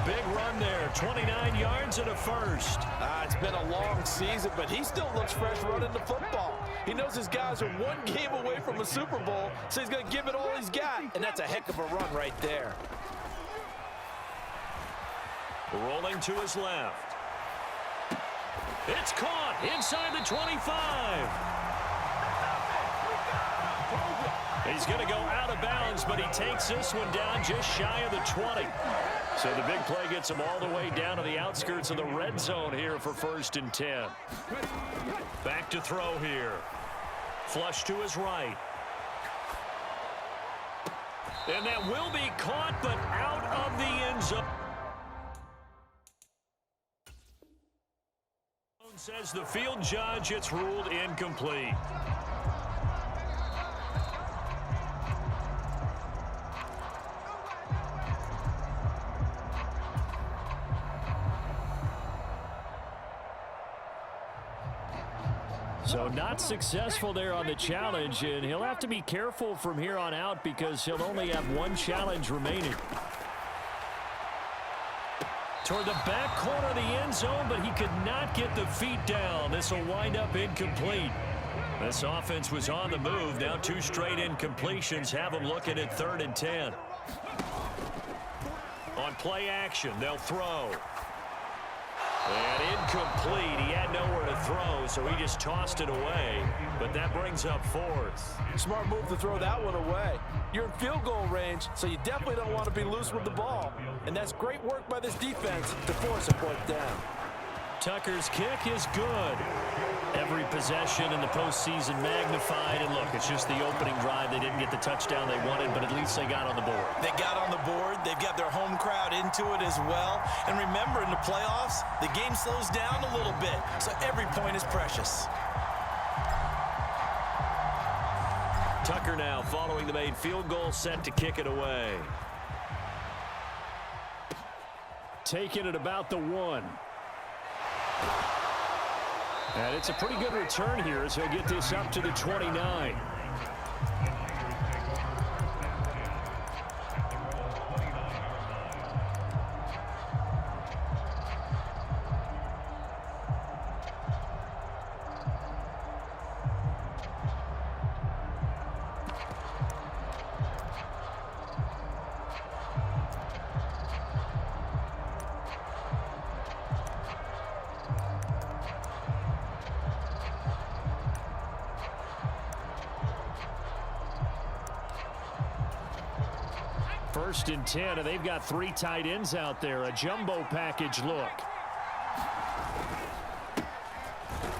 big run there. 29 yards and a first. It's been a long season, but he still looks fresh running the football. He knows his guys are one game away from a Super Bowl, so he's going to give it all he's got. And that's a heck of a run right there. Rolling to his left. It's caught inside the 25. He's going to go out of bounds, but he takes this one down just shy of the 20. So the big play gets him all the way down to the outskirts of the red zone here for 1st and 10. Back to throw here. Flush to his right. And that will be caught, but out of the end zone. Says the field judge, it's ruled incomplete. So not successful there on the challenge, and he'll have to be careful from here on out because he'll only have one challenge remaining. Toward the back corner of the end zone, but he could not get the feet down. This will wind up incomplete. This offense was on the move. Now 2 straight incompletions have them looking at 3rd and 10. On play action, they'll throw. And incomplete. He had nowhere to throw, so he just tossed it away. But that brings up 4th. Smart move to throw that one away. You're in field goal range, so you definitely don't want to be loose with the ball. And that's great work by this defense to force a 4th down. Tucker's kick is good. Every possession in the postseason magnified. And look, it's just the opening drive. They didn't get the touchdown they wanted, but at least they got on the board. They got on the board. They've got their home crowd into it as well. And remember, in the playoffs, the game slows down a little bit, so every point is precious. Tucker now following the made field goal, set to kick it away. Taking it about the 1. And it's a pretty good return here as he'll get this up to the 29. First and 10, and they've got 3 tight ends out there. A jumbo package look.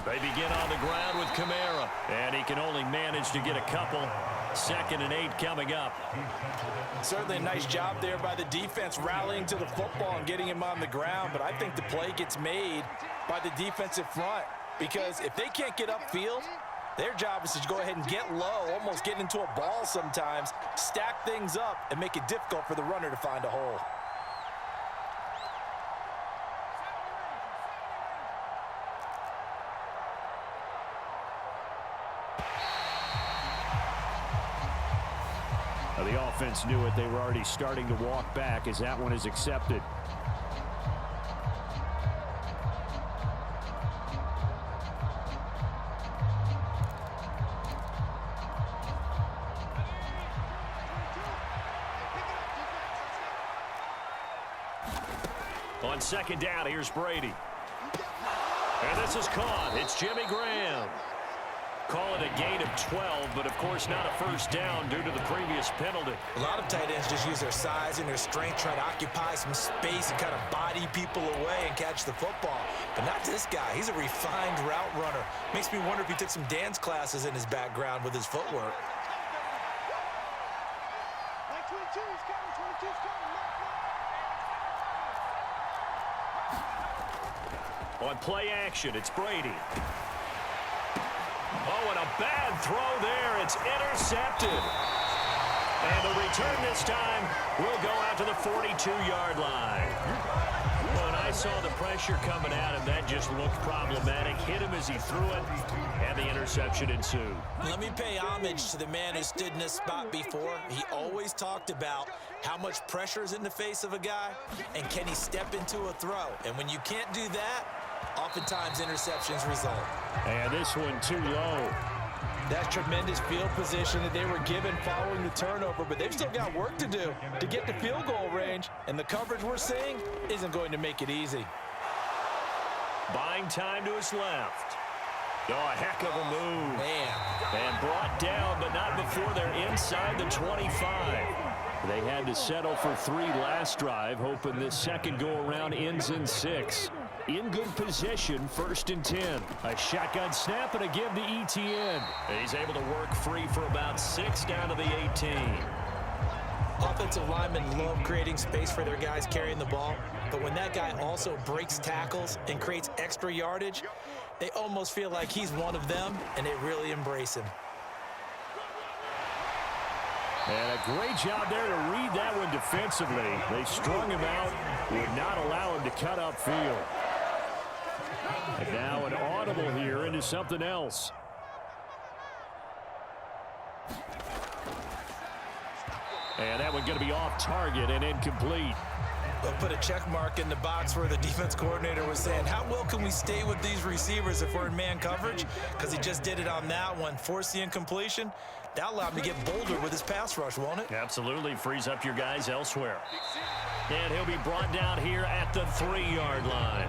They begin on the ground with Kamara, and he can only manage to get a couple. 2nd and 8 coming up. Certainly a nice job there by the defense rallying to the football and getting him on the ground, but I think the play gets made by the defensive front because if they can't get upfield, their job is to go ahead and get low, almost get into a ball sometimes, stack things up, and make it difficult for the runner to find a hole. Now the offense knew it. They were already starting to walk back as that one is accepted. On 2nd down, here's Brady. And this is caught. It's Jimmy Graham. Call it a gain of 12, but of course not a first down due to the previous penalty. A lot of tight ends just use their size and their strength, try to occupy some space and kind of body people away and catch the football. But not this guy. He's a refined route runner. Makes me wonder if he took some dance classes in his background with his footwork. On play action, it's Brady. Oh, and a bad throw there. It's intercepted. And the return this time will go out to the 42-yard line. When I saw the pressure pressure coming at him. That just looked problematic. Hit him as he threw it, and the interception ensued. Let me pay homage to the man who stood in this spot before. He always talked about how much pressure is in the face of a guy, and can he step into a throw. And when you can't do that, oftentimes interceptions result. And this one too low. That tremendous field position that they were given following the turnover, but they've still got work to do to get to field goal range, and the coverage we're seeing isn't going to make it easy. Buying time to his left. Oh, a heck of a move. Man. And brought down, but not before they're inside the 25. They had to settle for 3 last drive, hoping this second go-around ends in 6. In good position, 1st and 10. A shotgun snap and a give to ETN. He's able to work free for about 6 down to the 18. Offensive linemen love creating space for their guys carrying the ball, but when that guy also breaks tackles and creates extra yardage, they almost feel like he's one of them, and they really embrace him. And a great job there to read that one defensively. They strung him out, would not allow him to cut upfield. And now an audible here into something else. And that one going to be off target and incomplete. They'll put a check mark in the box where the defense coordinator was saying, how well can we stay with these receivers if we're in man coverage? Because he just did it on that one, forced the incompletion. That'll allow him to get bolder with his pass rush, won't it? Absolutely. Frees up your guys elsewhere. And he'll be brought down here at the 3-yard line.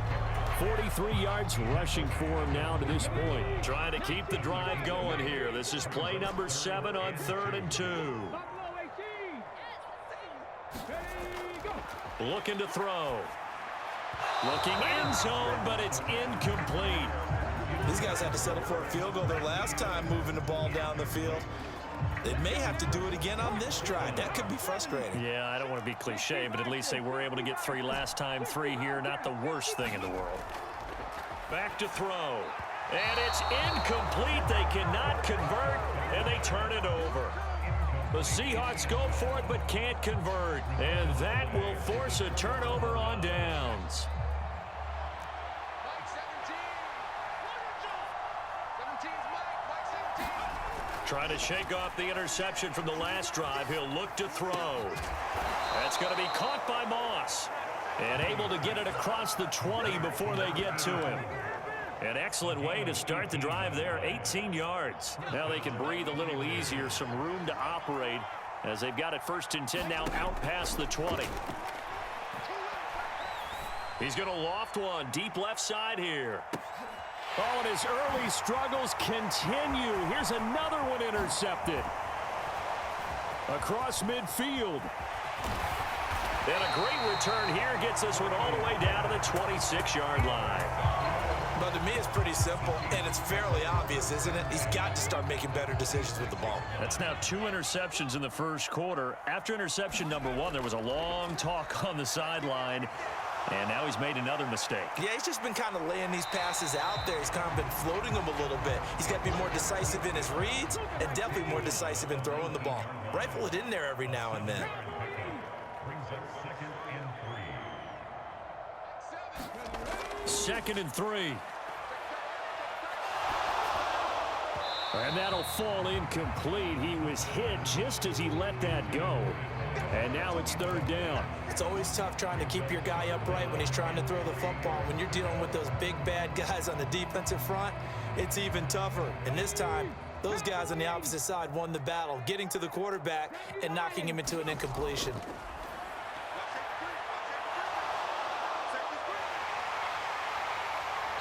43 yards rushing for him now to this point. Trying to keep the drive going here. This is play number 7 on 3rd and 2. Looking to throw. Looking end zone, but it's incomplete. These guys had to settle for a field goal their last time moving the ball down the field. They may have to do it again on this drive. That could be frustrating. Yeah, I don't want to be cliche, but at least they were able to get 3 last time. 3 here, not the worst thing in the world. Back to throw. And it's incomplete. They cannot convert, and they turn it over. The Seahawks go for it, but can't convert. And that will force a turnover on downs. Trying to shake off the interception from the last drive. He'll look to throw. That's going to be caught by Moss. And able to get it across the 20 before they get to him. An excellent way to start the drive there, 18 yards. Now they can breathe a little easier, some room to operate as they've got it 1st and 10 now out past the 20. He's going to loft one deep left side here. Oh, and his early struggles continue. Here's another one intercepted. Across midfield. And a great return here gets this one all the way down to the 26-yard line. But to me, it's pretty simple, and it's fairly obvious, isn't it? He's got to start making better decisions with the ball. That's now 2 interceptions in the first quarter. After interception number 1, there was a long talk on the sideline, and now he's made another mistake. Yeah, he's just been kind of laying these passes out there. He's kind of been floating them a little bit. He's got to be more decisive in his reads and definitely more decisive in throwing the ball. Rifle it in there every now and then. Second and 3. And that'll fall incomplete. He was hit just as he let that go. And now it's 3rd down. It's always tough trying to keep your guy upright when he's trying to throw the football. When you're dealing with those big, bad guys on the defensive front, it's even tougher. And this time, those guys on the opposite side won the battle, getting to the quarterback and knocking him into an incompletion.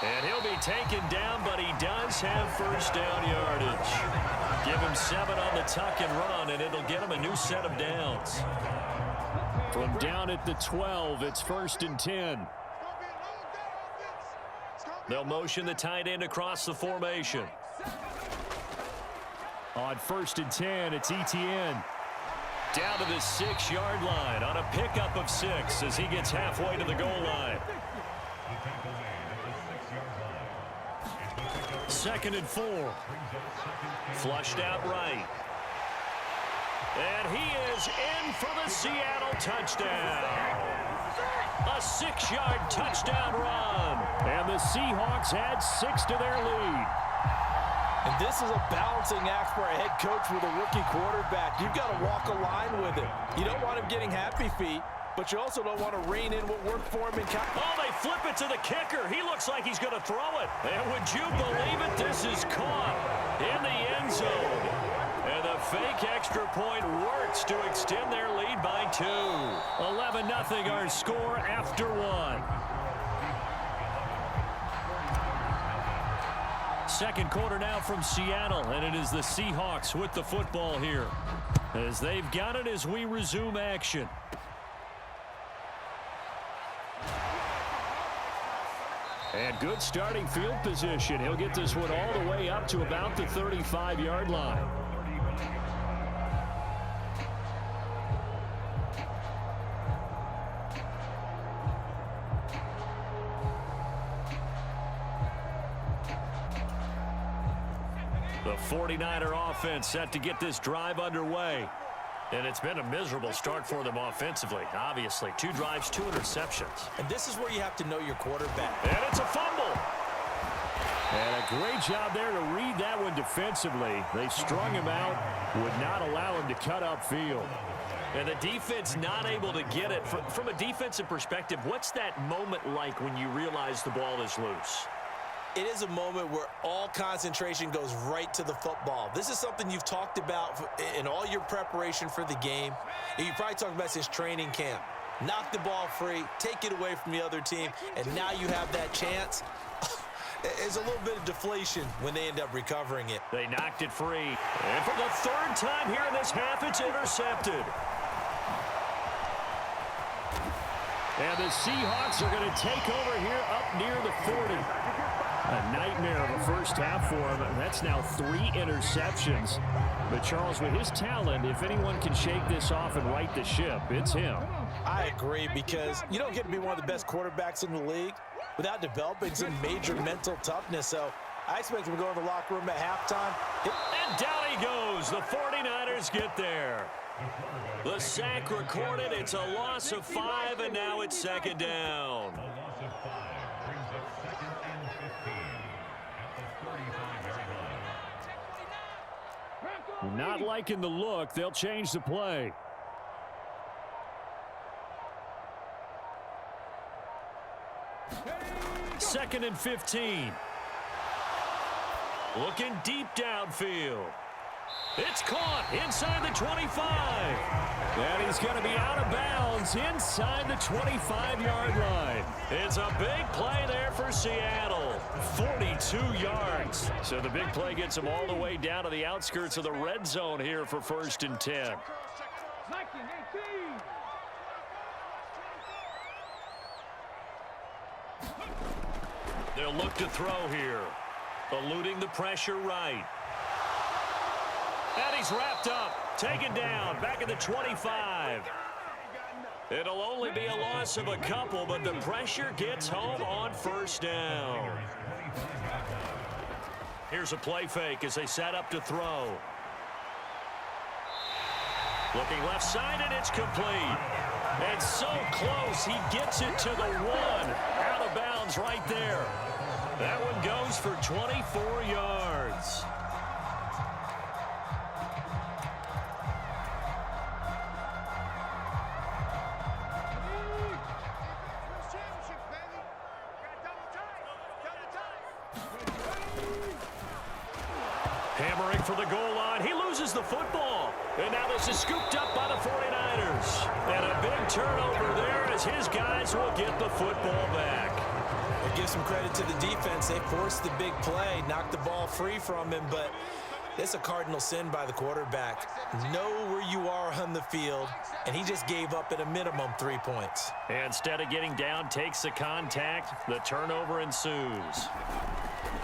And he'll be taken down, but he does have 1st down yardage. Give him 7 on the tuck and run, and it'll get him a new set of downs. From down at the 12, it's 1st and 10. They'll motion the tight end across the formation. On 1st and 10, it's ETN. Down to the 6-yard line on a pickup of 6 as he gets halfway to the goal line. 2nd and 4. Flushed out right. And he is in for the Seattle touchdown. A 6-yard touchdown run. And the Seahawks add 6 to their lead. And this is a balancing act for a head coach with a rookie quarterback. You've got to walk a line with it. You don't want him getting happy feet, but you also don't want to rein in what worked for him in Oh, they flip it to the kicker. He looks like he's going to throw it. And would you believe it? This is caught in the end zone. And the fake extra point works to extend their lead by 2. 11-0 our score after 1. Second quarter now from Seattle, and it is the Seahawks with the football here as they've got it as we resume action. And good starting field position. He'll get this one all the way up to about the 35-yard line. The 49er offense set to get this drive underway. And it's been a miserable start for them offensively. Obviously, 2 drives, 2 interceptions. And this is where you have to know your quarterback. And it's a fumble. And a great job there to read that one defensively. They strung him out, would not allow him to cut upfield. And the defense not able to get it. From a defensive perspective, what's that moment like when you realize the ball is loose? It is a moment where all concentration goes right to the football. This is something you've talked about in all your preparation for the game. And you probably talked about since training camp. Knock the ball free, take it away from the other team, and now you have that chance. There's a little bit of deflation when they end up recovering it. They knocked it free. And for the 3rd time here in this half, it's intercepted. And the Seahawks are going to take over here up near the 40. A nightmare of a first half for him. That's now 3 interceptions. But Charles, with his talent, if anyone can shake this off and right the ship, it's him. I agree, because you don't get to be one of the best quarterbacks in the league without developing some major mental toughness. So I expect him to go in the locker room at halftime. And down he goes. The 49ers get there. The sack recorded. It's a loss of 5, and now it's 2nd down. Not liking the look. They'll change the play. Second and 15. Looking deep downfield. It's caught inside the 25. And he's going to be out of bounds inside the 25-yard line. It's a big play there for Seattle. 42 yards. So the big play gets him all the way down to the outskirts of the red zone here for 1st and 10. They'll look to throw here. Eluding the pressure right. And he's wrapped up, taken down, back at the 25. It'll only be a loss of a couple, but the pressure gets home on 1st down. Here's a play fake as they set up to throw. Looking left side, and it's complete. And so close, he gets it to the 1. Out of bounds right there. That one goes for 24 yards. Hammering for the goal line. He loses the football. And now this is scooped up by the 49ers. And a big turnover there as his guys will get the football back. We'll give some credit to the defense. They forced the big play, knocked the ball free from him, but it's a cardinal sin by the quarterback. Know where you are on the field, and he just gave up at a minimum 3 points. And instead of getting down, takes the contact. The turnover ensues.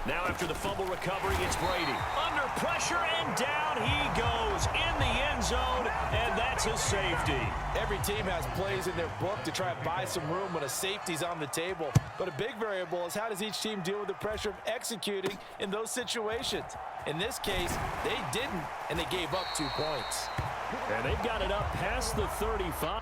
Now after the fumble recovery, it's Brady. Under pressure, and down he goes in the end zone, and that's a safety. Every team has plays in their book to try to buy some room when a safety's on the table. But a big variable is how does each team deal with the pressure of executing in those situations. In this case, they didn't, and they gave up 2 points. And they've got it up past the 35.